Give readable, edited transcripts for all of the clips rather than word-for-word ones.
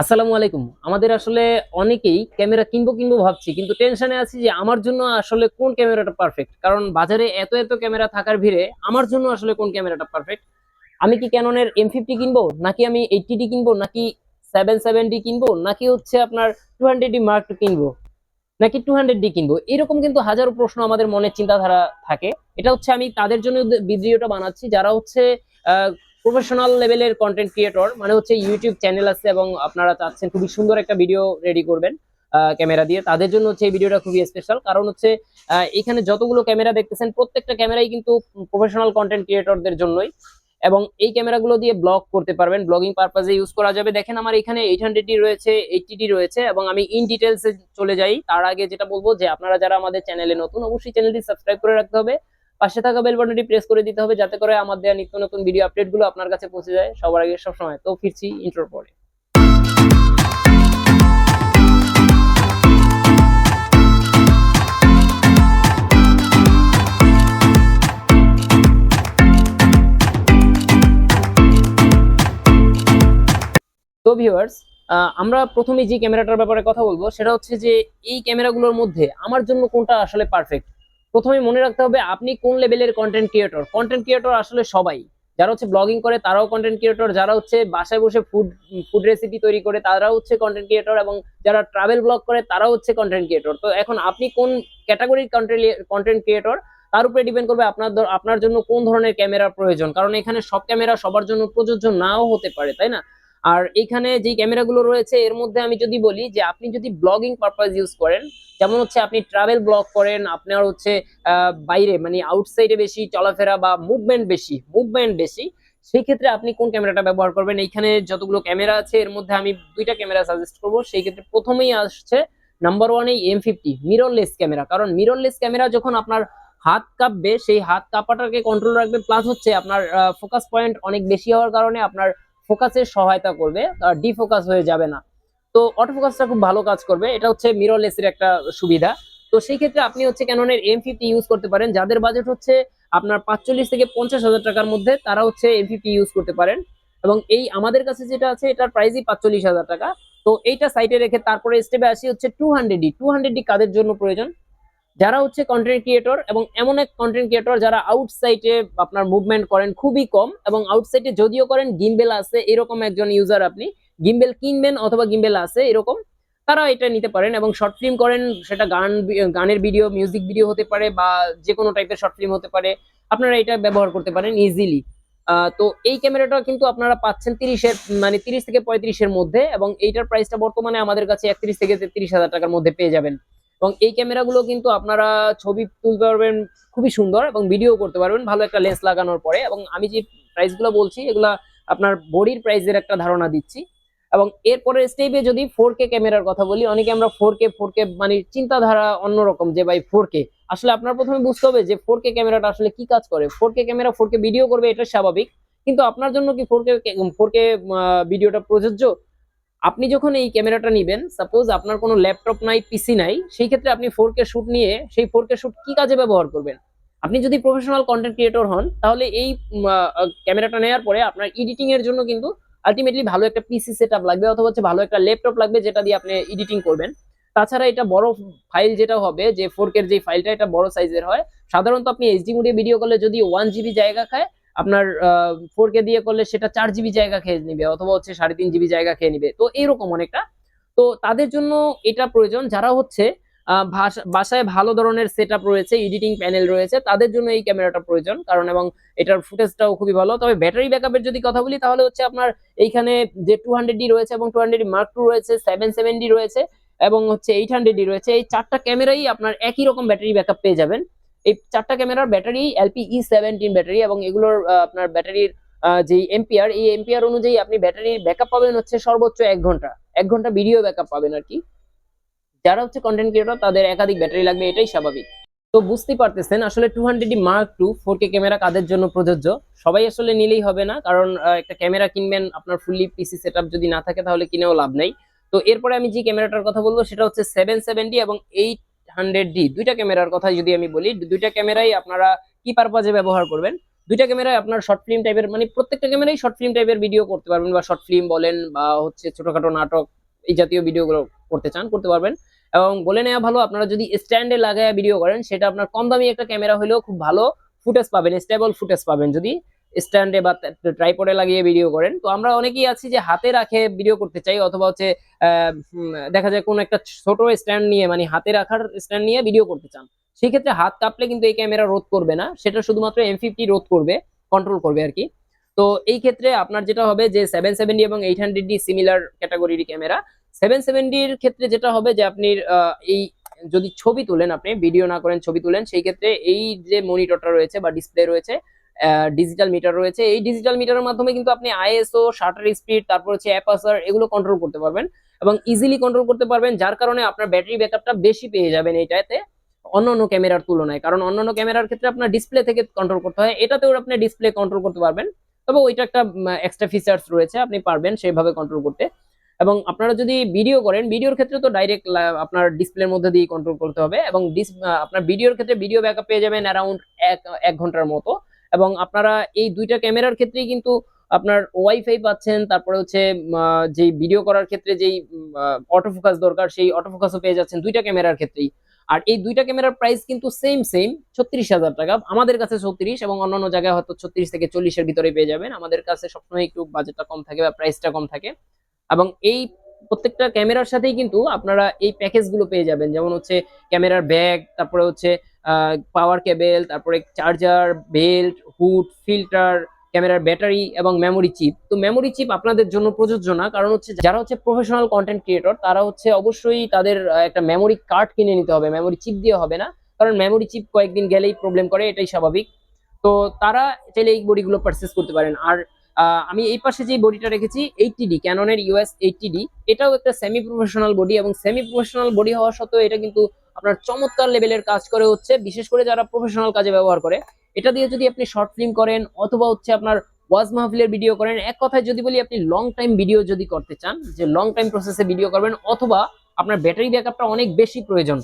আসসালামু আলাইকুম। আমাদের আসলে অনেকেই ক্যামেরা কিনবো কিনবো ভাবছি, কিন্তু টেনশনে আছি যে আমার জন্য আসলে কোন ক্যামেরাটা পারফেক্ট। কারণ বাজারে এত এত ক্যামেরা থাকার ভিড়ে আমার জন্য আসলে কোন ক্যামেরাটা পারফেক্ট। আমি কি ক্যাননের M50 কিনবো, নাকি আমি 80D কিনবো, নাকি 770 কিনবো, নাকি হচ্ছে আপনার 200D মার্ক টু কিনবো, নাকি 200D কিনবো? এরকম কিন্তু হাজারো প্রশ্ন আমাদের মনে চিন্তাধারা থাকে। এটা হচ্ছে আমি তাদের জন্য ভিডিওটা বানাচ্ছি যারা হচ্ছে প্রফেশনাল লেভেলের কন্টেন্ট ক্রিয়েটর, মানে হচ্ছে ইউটিউব চ্যানেল আছে এবং আপনারা চাচ্ছেন খুবই সুন্দর একটা ভিডিও রেডি করবেন ক্যামেরা দিয়ে। তাদের জন্য হচ্ছে এই ভিডিওটা খুবই স্পেশাল, কারণ হচ্ছে এখানে যতগুলো ক্যামেরা দেখতেছেন প্রত্যেকটা ক্যামেরাই কিন্তু প্রফেশনাল কন্টেন্ট ক্রিয়েটরদের জন্যই। এবং এই ক্যামেরাগুলো দিয়ে ব্লগ করতে পারবেন, ব্লগিং পারপাজে ইউজ করা যাবে। দেখেন আমার এখানে 800D রয়েছে, 80D রয়েছে, এবং আমি ইন ডিটেলসে চলে যাই। তার আগে যেটা বলবো যে আপনারা যারা আমাদের চ্যানেলে নতুন, অবশ্যই চ্যানেলটি সাবস্ক্রাইব করে রাখতে হবে, পাশে থাকা বেল বাটনটি প্রেস করে দিতে হবে, যাতে করে আমাদের দেওয়া নিত্য নতুন ভিডিও আপডেট গুলো আপনার কাছে পৌঁছে যায় সবার আগে সবসময়। তো ফিরছি ইন্ট্রোর পরে। তো ভিউয়ার্স, আমরা প্রথমে যে ক্যামেরাটার ব্যাপারে কথা বলবো সেটা হচ্ছে যে এই ক্যামেরাগুলোর মধ্যে আমার জন্য কোনটা আসলে পারফেক্ট। প্রথমে মনে রাখতে হবে আপনি কোন লেভেলের কন্টেন্ট ক্রিয়েটর। কন্টেন্ট ক্রিয়েটর আসলে সবাই, যারা হচ্ছে ব্লগিং করে তারাও কন্টেন্ট ক্রিয়েটর, যারা হচ্ছে বাসায় বসে ফুড ফুড রেসিপি তৈরি করে তারাও হচ্ছে কন্টেন্ট ক্রিয়েটর, এবং যারা ট্রাভেল ব্লগ করে তারাও হচ্ছে কন্টেন্ট ক্রিয়েটর। তো এখন আপনি কোন ক্যাটাগরির কন্টেন্ট ক্রিয়েটর তার উপরে ডিপেন্ড করবে আপনার জন্য কোন ধরনের ক্যামেরা প্রয়োজন, কারণ এখানে সব ক্যামেরা সবার জন্য প্রযোজ্য নাও হতে পারে, তাই না? আর এখানে যে ক্যামেরাগুলো রয়েছে এর মধ্যে আমি যদি বলি যে আপনি যদি ব্লগিং পারপাস ইউজ করেন, যেমন হচ্ছে আপনি ট্রাভেল ব্লগ করেন, আপনার হচ্ছে বাইরে মানে আউটসাইডে বেশি চলাফেরা বা মুভমেন্ট বেশি, সেই ক্ষেত্রে আপনি কোন ক্যামেরাটা ব্যবহার করবেন। এইখানে যতগুলো ক্যামেরা আছে এর মধ্যে আমি দুইটা ক্যামেরা সাজেস্ট করবো। সেই ক্ষেত্রে প্রথমেই আসছে নাম্বার ওয়ান এই M50 মিররলেস ক্যামেরা। কারণ মিররলেস ক্যামেরা যখন আপনার হাত কাঁপবে, সেই হাত কাঁপাটাকে কন্ট্রোল রাখবে, প্লাস হচ্ছে আপনার ফোকাস পয়েন্ট অনেক বেশি হওয়ার কারণে আপনার ফোকাসের সহায়তা করবে, ডিফোকাস হয়ে যাবে না। তো অটো ফোকাসটা খুব ভালো কাজ করবে, এটা হচ্ছে মিররলেস এর একটা সুবিধা। তো সেই ক্ষেত্রে আপনি হচ্ছে ক্যাননের M50 ইউজ করতে পারেন। যাদের বাজেট হচ্ছে আপনার 45 থেকে 50 হাজার টাকার মধ্যে, তারা হচ্ছে M50 ইউজ করতে পারেন। এবং এই আমাদের কাছে যেটা আছে এটার প্রাইসই 45 হাজার টাকা। তো এইটা সাইডে রেখে তারপরে স্টেপে আসি হচ্ছে 200D। 200D কাদের জন্য প্রয়োজন? যারা হচ্ছে কন্টেন্ট ক্রিয়েটর, এবং এমন এক কন্টেন্ট ক্রিয়েটর যারা আউটসাইডে আপনার মুভমেন্ট করেন খুবই কম, এবং আউটসাইডে যদিও করেন গিম্বেল আছে এরকম একজন ইউজার, আপনি গিম্বেল কিনবেন অথবা গিম্বেল আছে এরকম, তারা এটা নিতে পারেন। এবং শর্ট ফিল্ম করেন, সেটা গানের ভিডিও, মিউজিক ভিডিও হতে পারে, বা যে কোনো টাইপের শর্ট ফিল্ম হতে পারে, আপনারা এটা ব্যবহার করতে পারেন ইজিলি। তো এই ক্যামেরাটা কিন্তু আপনারা পাচ্ছেন 30-এর, মানে 30 থেকে 35-এর মধ্যে, এবং এইটার প্রাইসটা বর্তমানে আমাদের কাছে 31 থেকে 33 হাজার টাকার মধ্যে পেয়ে যাবেন। এবং এই ক্যামেরাগুলো কিন্তু আপনারা ছবি তুলতে পারবেন খুবই সুন্দর, এবং ভিডিও করতে পারবেন ভালো একটা লেন্স লাগানোর পরে। এবং আমি যে প্রাইসগুলো বলছি এগুলা আপনার বডির প্রাইসের একটা ধারণা দিচ্ছি। এবং এরপরের স্টেপে যদি 4K ক্যামেরার কথা বলি, অনেকে আমরা 4K মানে চিন্তাধারা অন্যরকম যে ভাই 4K। আসলে আপনার প্রথমে বুঝতে হবে যে 4K ক্যামেরাটা আসলে কি কাজ করে। 4K ক্যামেরা 4K ভিডিও করবে, এটা স্বাভাবিক, কিন্তু আপনার জন্য কি 4K ভিডিওটা প্রযোজ্য? আপনি যখন এই ক্যামেরাটা নিবেন, সাপোজ আপনার কোনো ল্যাপটপ নাই, পিসি নাই, সেই ক্ষেত্রে আপনি 4K শুট নিয়ে সেই 4K শুট কি কাজে ব্যবহার করবেন? আপনি যদি প্রফেশনাল কন্টেন্ট ক্রিয়েটর হন, তাহলে এই ক্যামেরাটা নেওয়ার পরে আপনার এডিটিং এর জন্য কিন্তু আলটিমেটলি ভালো একটা পিসি সেটআপ লাগবে, অথবা হচ্ছে ভালো একটা ল্যাপটপ লাগবে যেটা দিয়ে আপনি এডিটিং করবেন। তাছাড়া এটা বড় ফাইল যেটা হবে, যে 4K এর যে ফাইলটা, এটা বড় সাইজের হয়। সাধারণত আপনি এইচডি মোডে ভিডিও করলে যদি 1 GB জায়গা খায়, আপনার 4K দিয়ে করলে সেটা 4 GB জায়গা খেয়ে নিবে, অথবা হচ্ছে 3.5 GB জায়গা খেয়ে নিবে। তো এইরকম অনেকটা। তো তাদের জন্য এটা প্রয়োজন, যারা হচ্ছে বাসায় ভালো ধরনের সেটআপ রয়েছে, এডিটিং প্যানেল রয়েছে, তাদের জন্য এই ক্যামেরাটা প্রয়োজন। কারণ এবং এটার ফুটেজটাও খুবই ভালো। তবে ব্যাটারি ব্যাকআপের যদি কথা বলি, তাহলে হচ্ছে আপনার এইখানে যে 200D রয়েছে, এবং 200D Mark II রয়েছে, 770 রয়েছে, এবং হচ্ছে 800D রয়েছে, এই চারটা ক্যামেরাই আপনার একই রকম ব্যাটারি ব্যাকআপ পেয়ে যাবেন। এই চারটা ক্যামেরার ব্যাটারি LPE17 ব্যাটারি, এবং এগুলোর আপনার ব্যাটারির যে এম্পিয়ার, এই এম্পিয়ার অনুযায়ী আপনি ব্যাটারির ব্যাকআপ পাবেন হচ্ছে সর্বোচ্চ 1 ঘন্টা। 1 ঘন্টা ভিডিও ব্যাকআপ পাবেন আর কি। যারা হচ্ছে কন্টেন্ট ক্রিয়েটর তাদের একাধিক ব্যাটারি লাগবে, এটাই স্বাভাবিক। তো বুঝতেই পারতেছেন আসলে 200D Mark II 4K camera কাদের জন্য প্রযোজ্য। সবাই আসলে নিলেই হবে না, কারণ একটা ক্যামেরা কিনবেন, আপনার ফুললি পিসি সেটআপ যদি না থাকে তাহলে কিনেও লাভ নেই। তো এরপরে আমি যে ক্যামেরাটার কথা বলবো সেটা হচ্ছে 770 এবং 800D। দুইটা ক্যামেরার কথা যদি আমি বলি, দুইটা ক্যামেরাই আপনারা কি পারপাজে ব্যবহার করবেন। দুইটা ক্যামেরায় আপনার শর্ট ফিল্ম টাইপের, মানে প্রত্যেকটা ক্যামেরাই শর্ট ফিল্ম টাইপের ভিডিও করতে পারবেন, বা শর্ট ফিল্ম বলেন বা হচ্ছে ছোটখাটো নাটক এই জাতীয় ভিডিওগুলো করতে চান করতে পারবেন। এবং বলে নেওয়া ভালো, আপনারা যদি স্ট্যান্ডে লাগায় ভিডিও করেন সেটা আপনার কম দামি একটা ক্যামেরা হলেও খুব ভালো ফুটেজ পাবেন, স্টেবল ফুটেজ পাবেন যদি স্ট্যান্ডে বা ট্রাইপডে লাগিয়ে ভিডিও করেন। তো আমরা অনেকেই আছি যে হাতে রাখে ভিডিও করতে চাই, অথবা হচ্ছে দেখা যায় কোন একটা ছোট স্ট্যান্ড নিয়ে, মানে হাতে রাখার স্ট্যান্ড নিয়ে ভিডিও করতে চান, সেই ক্ষেত্রে হাত কাঁপলে কিন্তু এই ক্যামেরা রোধ করবে না, সেটা শুধুমাত্র M50 রোধ করবে, কন্ট্রোল করবে আর কি। তো এই ক্ষেত্রে আপনার যেটা হবে যে 770 এবং 800D সিমিলার ক্যাটাগরির ক্যামেরা। 770-র ক্ষেত্রে যেটা হবে যে আপনি এই যদি ছবি তুলেন, আপনি ভিডিও না করেন ছবি তুলেন, সেই ক্ষেত্রে এই যে মনিটরটা রয়েছে বা ডিসপ্লে রয়েছে, ডিজিটাল মিটার রয়েছে, এই ডিজিটাল মিটারের মাধ্যমে কিন্তু আপনি আইএসও, শাটার স্পিড, তারপর হচ্ছে অ্যাপারচার, এগুলো কন্ট্রোল করতে পারবেন এবং ইজিলি কন্ট্রোল করতে পারবেন, যার কারণে আপনার ব্যাটারি ব্যাকআপটা বেশি পেয়ে যাবেন এইটাতে অন্যান্য ক্যামেরার তুলনায়। কারণ অন্যান্য ক্যামেরার ক্ষেত্রে আপনার ডিসপ্লে থেকে কন্ট্রোল করতে হয়, এটাতেও আপনি ডিসপ্লে কন্ট্রোল করতে পারবেন, তবে ওইটা একটা এক্সট্রা ফিচার্স রয়েছে, আপনি পারবেন সেভাবে কন্ট্রোল করতে। এবং আপনারা যদি ভিডিও করেন, ভিডিওর ক্ষেত্রে তো ডাইরেক্ট আপনার ডিসপ্লের মধ্যে দিয়ে কন্ট্রোল করতে হবে, এবং আপনার ভিডিওর ক্ষেত্রে ভিডিও ব্যাকআপ পেয়ে যাবেন অ্যারাউন্ড এক ঘন্টার মতো। এবং আপনারা এই দুইটা ক্যামেরার ক্ষেত্রেই কিন্তু আপনার ওয়াইফাই পাচ্ছেন, তারপরে হচ্ছে যে ভিডিও করার ক্ষেত্রে যেই অটোফোকাস দরকার সেই অটোফোকাসও পেয়ে যাচ্ছেন দুইটা ক্যামেরার ক্ষেত্রেই। আর এই দুইটা ক্যামেরার প্রাইস কিন্তু সেম 36,000 টাকা, আমাদের কাছে 36 এবং অন্যান্য জায়গায় হয়তো 36 থেকে 40-এর ভিতরে পেয়ে যাবেন, আমাদের কাছে সবসময় একটু বাজেটটা কম থাকে বা প্রাইসটা কম থাকে। এবং এই প্রত্যেকটা ক্যামেরার সাথেই কিন্তু আপনারা এই প্যাকেজ গুলো পেয়ে যাবেন, যেমন হচ্ছে ক্যামেরার ব্যাগ, তারপরে হচ্ছে পাওয়ার কেবল, তারপরে চার্জার, বেল্ট, হুড, ফিল্টার, ক্যামেরার ব্যাটারি এবং মেমোরি চিপ। তো মেমোরি চিপ আপনাদের জন্য প্রযোজ্য না, কারণ হচ্ছে যারা হচ্ছে প্রফেশনাল কন্টেন্ট ক্রিয়েটর তারা হচ্ছে অবশ্যই তাদের একটা মেমোরি কার্ড কিনে নিতে হবে, মেমোরি চিপ দিয়ে হবে না, কারণ মেমোরি চিপ কয়েকদিন গেলেই প্রবলেম করে, এটাই স্বাভাবিক। তো তারা চাইলে এই বডিগুলো পারচেস করতে পারেন। আর আমি এই পাশে যে বডিটা রেখেছি 80D, ক্যাননের ইউএস 80D, এটাও একটা সেমি প্রফেশনাল বডি, এবং সেমি প্রফেশনাল বডি হওয়া সত্ত্বেও এটা কিন্তু আপনার চমৎকার লেভেলের কাজ করে, হচ্ছে বিশেষ করে যারা প্রফেশনাল কাজে ব্যবহার করে। এটা দিয়ে যদি আপনি শর্ট ফিল্ম করেন অথবা হচ্ছে আপনার ওয়াজ মাহফিলের ভিডিও করেন, এক কথায় যদি বলি আপনি লং টাইম ভিডিও যদি করতে চান, যে লং টাইম প্রসেসে ভিডিও করবেন, অথবা আপনার ব্যাটারি ব্যাকআপটা অনেক বেশি প্রয়োজন,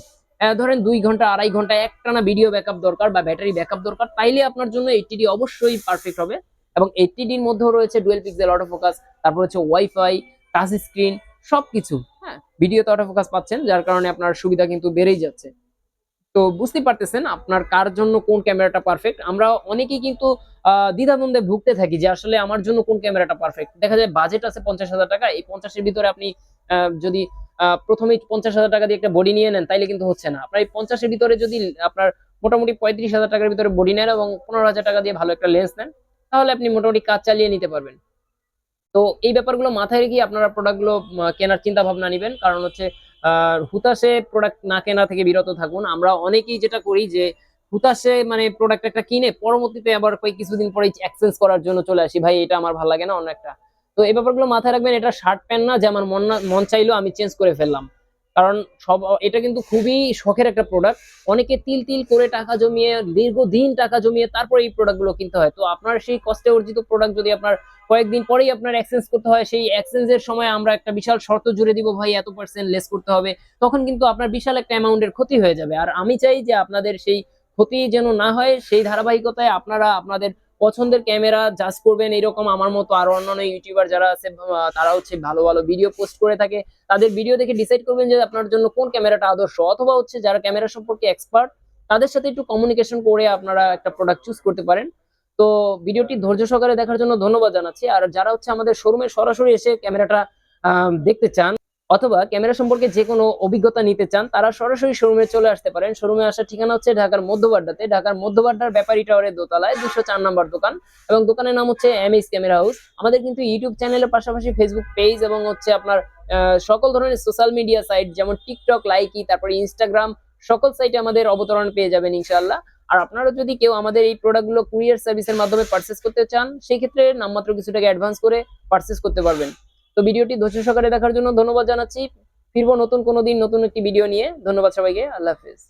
ধরেন 2 ঘন্টা 2.5 ঘন্টা একটানা ভিডিও ব্যাকআপ দরকার বা ব্যাটারি ব্যাকআপ দরকার, তাইলে আপনার জন্য 80D অবশ্যই পারফেক্ট হবে। এবং 80Dর মধ্যেও রয়েছে ডুয়েল পিক্সেল অটোফোকাস, তারপর হচ্ছে ওয়াইফাই, টাচ স্ক্রিন, সবকিছু। হ্যাঁ, ভিডিওতে অটোফোকাস পাচ্ছেন, যার কারণে আপনার সুবিধা কিন্তু বেড়েই যাচ্ছে। তো বুঝতে পারতেছেন আপনার কার জন্য কোন ক্যামেরাটা পারফেক্ট। আমরা অনেকেই কিন্তু দ্বিধাদ্বন্দ্বে ভুগতে থাকি যে আসলে আমার জন্য কোন ক্যামেরাটা পারফেক্ট। দেখা যায় বাজেট আছে 50,000 টাকা, এই 50-এর ভিতরে আপনি যদি প্রথমেই 50,000 টাকা দিয়ে একটা বডি নিয়ে নেন তাইলে কিন্তু হচ্ছে না। আপনার এই 50-এর ভিতরে যদি আপনার মোটামুটি 35,000 টাকার ভিতরে বডি নেন এবং 15,000 টাকা দিয়ে ভালো একটা লেন্স নেন, তাহলে আপনি মোটামুটি কাজ চালিয়ে নিতে পারবেন। তো এই ব্যাপারগুলো মাথায় রেখে আপনারা প্রোডাক্টগুলো কেনার চিন্তা ভাবনা নিবেন, কারণ হচ্ছে হুতাশে প্রোডাক্ট না কেনা থেকে বিরত থাকুন। আমরা অনেকেই যেটা করি যে হুতাশে মানে প্রোডাক্ট একটা কিনে পরবর্তীতে আবার কিছুদিন পরে এক্সচেঞ্জ করার জন্য চলে আসি, ভাই এটা আমার ভালো লাগে না, অন্য একটা। তো এই ব্যাপারগুলো মাথায় রাখবেন, এটা শার্ট প্যান্ট না যে আমার মন চাইলো আমি চেঞ্জ করে ফেললাম, কারণ এটা কিন্তু খুবই শখের একটা প্রোডাক্ট। অনেকে তিল তিল করে টাকা জমিয়ে, দীর্ঘদিন টাকা জমিয়ে তারপর এই প্রোডাক্টগুলো কিনতে হয়। তো আপনার সেই কষ্টে অর্জিত প্রোডাক্ট যদি আপনার কয়েকদিন পরেই আপনার এক্সচেঞ্জ করতে হয়, সেই এক্সচেঞ্জের সময় আমরা একটা বিশাল শর্ত জুড়ে দিব, ভাই এত % লেস করতে হবে, তখন কিন্তু আপনার বিশাল একটা অ্যামাউন্টের ক্ষতি হয়ে যাবে। আর আমি চাই যে আপনাদের সেই ক্ষতি যেন না হয়, সেই ধারাবাহিকতায় আপনারা আপনাদের পছন্দের ক্যামেরা জাজ করবেন। এরকম আমার মতো আরো অন্যান্য ইউটিউবার যারা আছে, তারা হচ্ছে ভালো ভালো ভিডিও পোস্ট করে থাকে, তাদের ভিডিও দেখে ডিসাইড করবেন যে আপনার জন্য কোন ক্যামেরাটা আদর্শ, অথবা হচ্ছে যারা ক্যামেরা সম্পর্কে এক্সপার্ট তাদের সাথে একটু কমিউনিকেশন করে আপনারা একটা প্রোডাক্ট চুজ করতে পারেন। তো ভিডিওটি ধৈর্য সহকারে দেখার জন্য ধন্যবাদ জানাচ্ছি। আর যারা হচ্ছে আমাদের শোরুমে সরাসরি এসে ক্যামেরাটা দেখতে চান, অথবা ক্যামেরা সম্পর্কে যে কোনো অভিজ্ঞতা নিতে চান, তারা সরাসরি শোরুমে চলে আসতে পারেন। শোরুমে আসার ঠিকানা হচ্ছে ঢাকার মধ্যবাড্ডাতে, ঢাকার মধ্যবাড্ডার ব্যাপারী টাওয়ারের দোতলায় 204 নম্বর দোকান, এবং দোকানের নাম হচ্ছে এমএস ক্যামেরা হাউস। আমাদের কিন্তু ইউটিউব চ্যানেলের পাশাপাশি ফেসবুক পেজ এবং হচ্ছে আপনার সকল ধরনের সোশ্যাল মিডিয়া সাইট যেমন টিকটক, লাইকি, তারপরে ইনস্টাগ্রাম, সকল সাইটে আমাদের অবতরণ পেয়ে যাবেন ইনশাআল্লাহ। আর আপনারা যদি কেউ আমাদের এই প্রোডাক্টগুলো কুরিয়ার সার্ভিসের মাধ্যমে পারচেস করতে চান, সেই ক্ষেত্রে নামমাত্র কিছু টাকা অ্যাডভান্স করে পারচেস করতে পারবেন। তো ভিডিওটি ধৈর্য সহকারে দেখার জন্য ধন্যবাদ জানাচ্ছি। ফিরবো নতুন কোনো দিন নতুন একটি ভিডিও নিয়ে। ধন্যবাদ সবাইকে, আল্লাহ হাফেজ।